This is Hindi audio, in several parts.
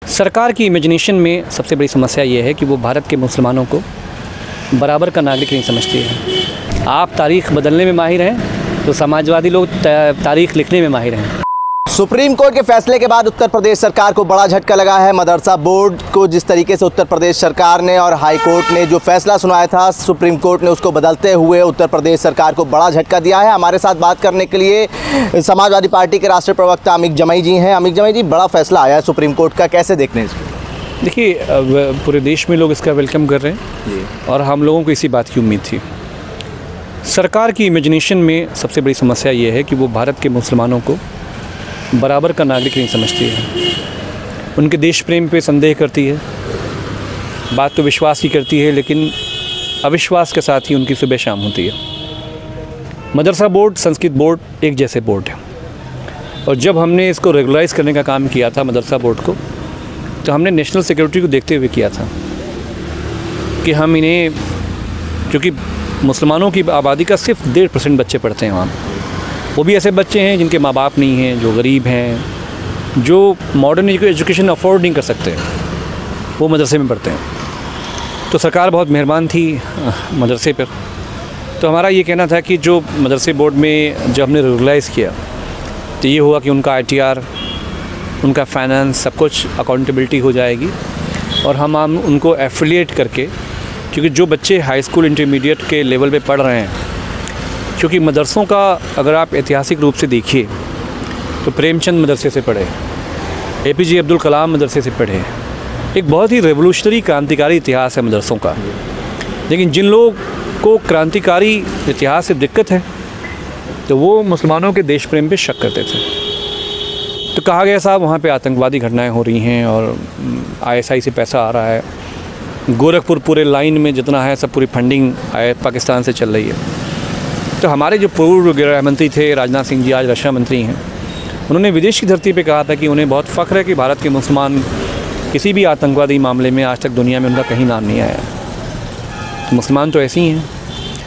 सरकार की इमेजिनेशन में सबसे बड़ी समस्या ये है कि वो भारत के मुसलमानों को बराबर का नागरिक नहीं समझती है। आप तारीख़ बदलने में माहिर हैं तो समाजवादी लोग तारीख़ लिखने में माहिर हैं। सुप्रीम कोर्ट के फैसले के बाद उत्तर प्रदेश सरकार को बड़ा झटका लगा है। मदरसा बोर्ड को जिस तरीके से उत्तर प्रदेश सरकार ने और हाई कोर्ट ने जो फैसला सुनाया था, सुप्रीम कोर्ट ने उसको बदलते हुए उत्तर प्रदेश सरकार को बड़ा झटका दिया है। हमारे साथ बात करने के लिए समाजवादी पार्टी के राष्ट्रीय प्रवक्ता अमिक जमई जी हैं। अमिक जमई जी, बड़ा फैसला आया है सुप्रीम कोर्ट का, कैसे देखते हैं इसको? देखिए, पूरे देश में लोग इसका वेलकम कर रहे हैं और हम लोगों को इसी बात की उम्मीद थी। सरकार की इमेजिनेशन में सबसे बड़ी समस्या ये है कि वो भारत के मुसलमानों को बराबर का नागरिक नहीं समझती है। उनके देश प्रेम पे संदेह करती है। बात तो विश्वास की करती है, लेकिन अविश्वास के साथ ही उनकी सुबह शाम होती है। मदरसा बोर्ड, संस्कृत बोर्ड एक जैसे बोर्ड है, और जब हमने इसको रेगुलराइज़ करने का काम किया था मदरसा बोर्ड को, तो हमने नेशनल सिक्योरिटी को देखते हुए किया था कि हम इन्हें, क्योंकि मुसलमानों की आबादी का सिर्फ 1.5% बच्चे पढ़ते हैं वहाँ, वो भी ऐसे बच्चे हैं जिनके माँ बाप नहीं हैं, जो गरीब हैं, जो मॉडर्न एजुकेशन अफोर्ड नहीं कर सकते, वो मदरसे में पढ़ते हैं। तो सरकार बहुत मेहरबान थी मदरसे पर। तो हमारा ये कहना था कि जो मदरसे बोर्ड में जब हमने रेगुलराइज़ किया तो ये हुआ कि उनका ITR, उनका फाइनेंस, सब कुछ अकाउंटेबिलिटी हो जाएगी, और हम उनको एफिलिएट करके, क्योंकि जो बच्चे हाई स्कूल इंटरमीडिएट के लेवल पे पढ़ रहे हैं, क्योंकि मदरसों का अगर आप ऐतिहासिक रूप से देखिए तो प्रेमचंद मदरसे से पढ़े, APJ अब्दुल कलाम मदरसे से पढ़े, एक बहुत ही रेवोल्यूशनरी क्रांतिकारी इतिहास है मदरसों का। लेकिन जिन लोगों को क्रांतिकारी इतिहास से दिक्कत है तो वो मुसलमानों के देश प्रेम पे शक करते थे। तो कहा गया साहब वहाँ पे आतंकवादी घटनाएं हो रही हैं और ISI से पैसा आ रहा है, गोरखपुर पूरे लाइन में जितना है सब पूरी फंडिंग पाकिस्तान से चल रही है। तो हमारे जो पूर्व गृह मंत्री थे राजनाथ सिंह जी, आज रक्षा मंत्री हैं, उन्होंने विदेश की धरती पे कहा था कि उन्हें बहुत फ़ख्र है कि भारत के मुसलमान किसी भी आतंकवादी मामले में आज तक दुनिया में उनका कहीं नाम नहीं आया। तो मुसलमान तो ऐसे ही हैं,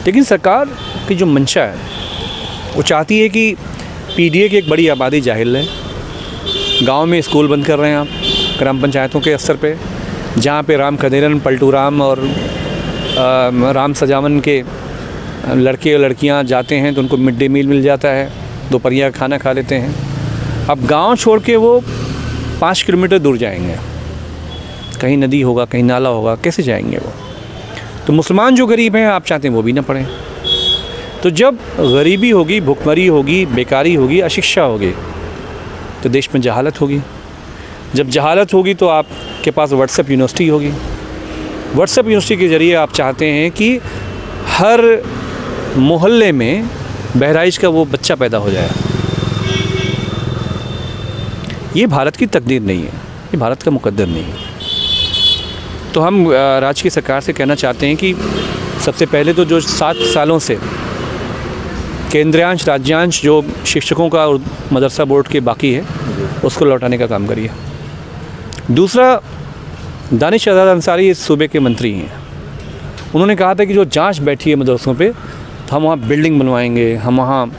लेकिन सरकार की जो मंशा है वो चाहती है कि PDA की एक बड़ी आबादी जाहिल है। गाँव में स्कूल बंद कर रहे हैं आप ग्राम पंचायतों के स्तर पर, जहाँ पर राम खदेरन, पलटू राम और राम सजावन के लड़के और लड़कियां जाते हैं तो उनको मिड डे मील मिल जाता है, दोपहरिया खाना खा लेते हैं। अब गांव छोड़ के वो 5 किलोमीटर दूर जाएंगे, कहीं नदी होगा, कहीं नाला होगा, कैसे जाएंगे वो? तो मुसलमान जो गरीब हैं, आप चाहते हैं वो भी ना पढ़ें। तो जब गरीबी होगी, भुखमरी होगी, बेकारी होगी, अशिक्षा होगी, तो देश में जहालत होगी। जब जहालत होगी तो आपके पास व्हाट्सएप यूनिवर्सिटी होगी। व्हाट्सएप यूनिवर्सिटी के ज़रिए आप चाहते हैं कि हर मोहल्ले में बहराइच का वो बच्चा पैदा हो जाए। ये भारत की तकदीर नहीं है, ये भारत का मुकद्दर नहीं है। तो हम राज्य की सरकार से कहना चाहते हैं कि सबसे पहले तो जो 7 सालों से केंद्रीयांश राज्यांश जो शिक्षकों का और मदरसा बोर्ड के बाकी है, उसको लौटाने का काम करिए। दूसरा, दानिश आज़ाद अंसारी इस सूबे के मंत्री हैं। उन्होंने कहा था कि जो जांच बैठी है मदरसों पे, तो हम वहाँ बिल्डिंग बनवाएंगे, हम वहाँ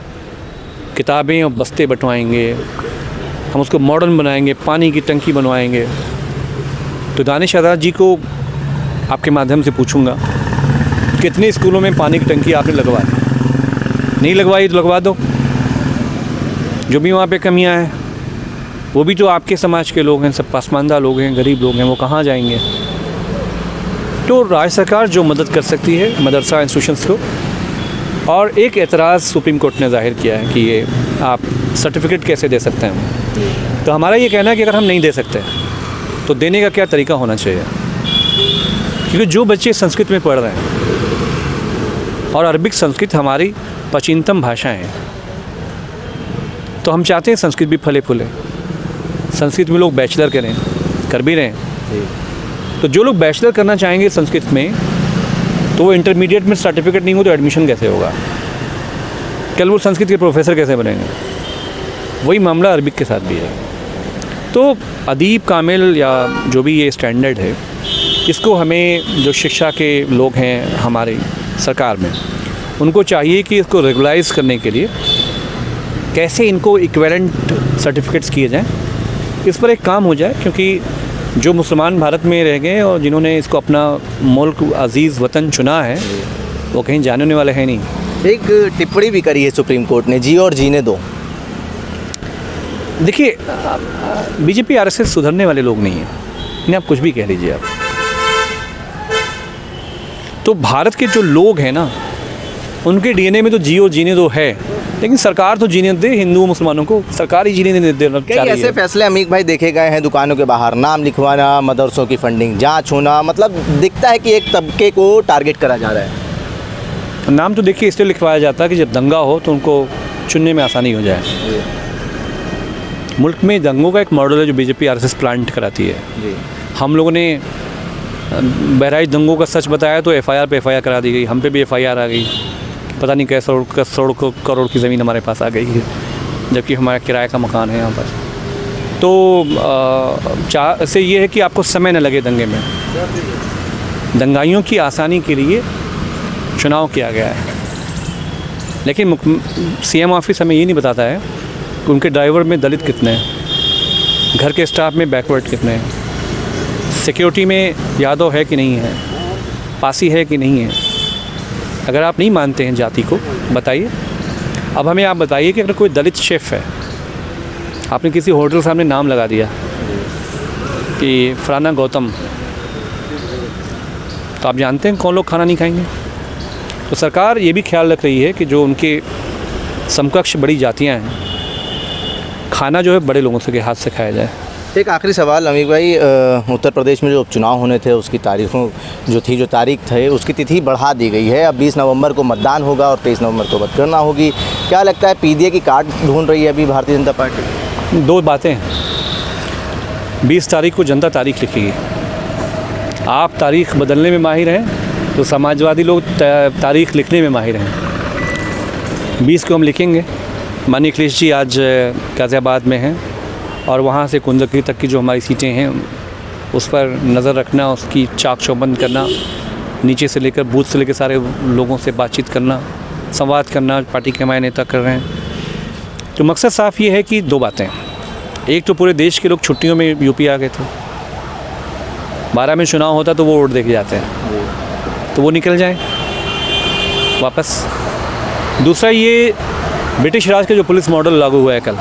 किताबें और बस्ते बंटवाएंगे, हम उसको मॉडर्न बनाएंगे, पानी की टंकी बनवाएंगे। तो दानिश आज़ाद जी को आपके माध्यम से पूछूंगा, कितने स्कूलों में पानी की टंकी आपने लगवाई? नहीं लगवाई तो लगवा दो। जो भी वहाँ पे कमियाँ हैं, वो भी तो आपके समाज के लोग हैं, सब पसमानदा लोग हैं, गरीब लोग हैं, वो कहाँ जाएंगे? तो राज्य सरकार जो मदद कर सकती है मदरसा इंस्टीट्यूशंस को। और एक एतराज़ सुप्रीम कोर्ट ने जाहिर किया है कि ये आप सर्टिफिकेट कैसे दे सकते हैं। तो हमारा ये कहना है कि अगर हम नहीं दे सकते तो देने का क्या तरीका होना चाहिए, क्योंकि जो बच्चे संस्कृत में पढ़ रहे हैं, और अरबिक संस्कृत हमारी प्राचीनतम भाषाएँ हैं, तो हम चाहते हैं संस्कृत भी फले फूले, संस्कृत में लोग बैचलर करें, कर भी रहे हैं। तो जो लोग बैचलर करना चाहेंगे संस्कृत में, तो वो इंटरमीडिएट में सर्टिफिकेट नहीं हो तो एडमिशन कैसे होगा? कल वो संस्कृत के प्रोफेसर कैसे बनेंगे? वही मामला अरबिक के साथ भी है। तो अदीब कामिल या जो भी ये स्टैंडर्ड है, इसको हमें जो शिक्षा के लोग हैं हमारी सरकार में, उनको चाहिए कि इसको रेगुलाइज़ करने के लिए कैसे इनको इक्विवेलेंट सर्टिफिकेट्स किए जाएं, इस पर एक काम हो जाए। क्योंकि जो मुसलमान भारत में रह गए और जिन्होंने इसको अपना मुल्क अजीज़ वतन चुना है वो कहीं जाने वाले हैं नहीं। एक टिप्पणी भी करी है सुप्रीम कोर्ट ने, जियो और जीने दो। देखिए बीजेपी आरएसएस सुधरने वाले लोग नहीं हैं, इन्हें आप कुछ भी कह लीजिए आप। तो भारत के जो लोग हैं ना उनके डीएनए में तो जियो जीने दो है, लेकिन सरकार तो जीने दे हिंदू मुसलमानों को, सरकार ही जीने दे। कई ऐसे फैसले अमीक भाई देखे गए हैं, दुकानों के बाहर नाम लिखवाना, मदरसों की फंडिंग जांच होना, मतलब दिखता है कि एक तबके को टारगेट करा जा रहा है। नाम तो देखिए इसलिए लिखवाया जाता है कि जब दंगा हो तो उनको चुनने में आसानी हो जाए। मुल्क में दंगों का एक मॉडल है जो बीजेपी आरएसएस प्लांट कराती है। हम लोगों ने बहराइच दंगों का सच बताया तो एफआईआर पे एफआईआर करा दी गई, हम पे भी एफआईआर आ गई, पता नहीं कैसे करोड़ की ज़मीन हमारे पास आ गई है, जबकि हमारा किराए का मकान है यहाँ पर। तो से ये है कि आपको समय न लगे दंगे में। दंगाइयों की आसानी के लिए चुनाव किया गया है, लेकिन सीएम ऑफिस हमें ये नहीं बताता है कि उनके ड्राइवर में दलित कितने हैं, घर के स्टाफ में बैकवर्ड कितने हैं, सिक्योरिटी में यादव है कि नहीं है, पासी है कि नहीं है। अगर आप नहीं मानते हैं जाति को बताइए। अब हमें आप बताइए कि अगर कोई दलित शेफ़ है, आपने किसी होटल सामने नाम लगा दिया कि फलाना गौतम, तो आप जानते हैं कौन लोग खाना नहीं खाएंगे। तो सरकार ये भी ख्याल रख रही है कि जो उनके समकक्ष बड़ी जातियां हैं, खाना जो है बड़े लोगों से के हाथ से खाया जाए। एक आखिरी सवाल अमीक भाई, उत्तर प्रदेश में जो उपचुनाव होने थे उसकी तारीखों जो तारीख थे उसकी तिथि बढ़ा दी गई है। अब 20 नवंबर को मतदान होगा और 23 नवंबर को मतगणना होगी। क्या लगता है पीडीए की कार्ड ढूंढ रही है अभी भारतीय जनता पार्टी? दो बातें हैं, 20 तारीख को जनता तारीख लिखेगी। आप तारीख बदलने में माहिर हैं तो समाजवादी लोग तारीख लिखने में माहिर हैं। 20 को हम लिखेंगे। माननीय अखिलेश जी आज गाज़ियाबाद में हैं और वहाँ से कुंदकरी तक की जो हमारी सीटें हैं उस पर नज़र रखना, उसकी चाक चौबंद करना, नीचे से लेकर बूथ से लेकर सारे लोगों से बातचीत करना, संवाद करना, पार्टी के हमारे नेता कर रहे हैं। तो मकसद साफ़ ये है कि दो बातें, एक तो पूरे देश के लोग छुट्टियों में यूपी आ गए थे, 12 में चुनाव होता तो वो वोट दे के जाते हैं, तो वो निकल जाएं वापस। दूसरा ये ब्रिटिश राज का जो पुलिस मॉडल लागू हुआ है कल,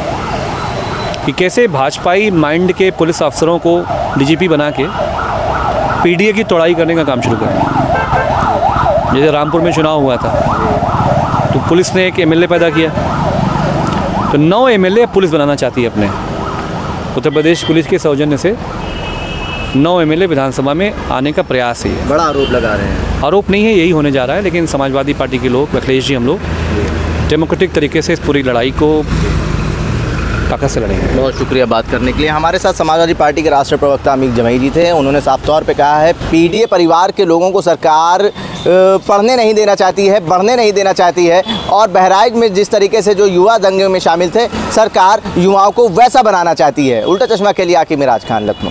कि कैसे भाजपाई माइंड के पुलिस अफसरों को डीजीपी बना के पीडीए की तोड़ाई करने का काम शुरू करें। जैसे रामपुर में चुनाव हुआ था तो पुलिस ने एक एमएलए पैदा किया, तो 9 एमएलए पुलिस बनाना चाहती है अपने। उत्तर प्रदेश पुलिस के सौजन्य से 9 एमएलए विधानसभा में आने का प्रयास है। बड़ा आरोप लगा रहे हैं। आरोप नहीं है, यही होने जा रहा है। लेकिन समाजवादी पार्टी के लोग, अखिलेश जी, हम लोग डेमोक्रेटिक तरीके से इस पूरी लड़ाई को ताकत से लड़ेंगे। बहुत शुक्रिया बात करने के लिए। हमारे साथ समाजवादी पार्टी के राष्ट्रीय प्रवक्ता अमीक जमई जी थे। उन्होंने साफ तौर पे कहा है पीडीए परिवार के लोगों को सरकार पढ़ने नहीं देना चाहती है, बढ़ने नहीं देना चाहती है, और बहराइच में जिस तरीके से जो युवा दंगे में शामिल थे सरकार युवाओं को वैसा बनाना चाहती है। उल्टा चश्मा के लिए आकिब मिराज खान, लखनऊ।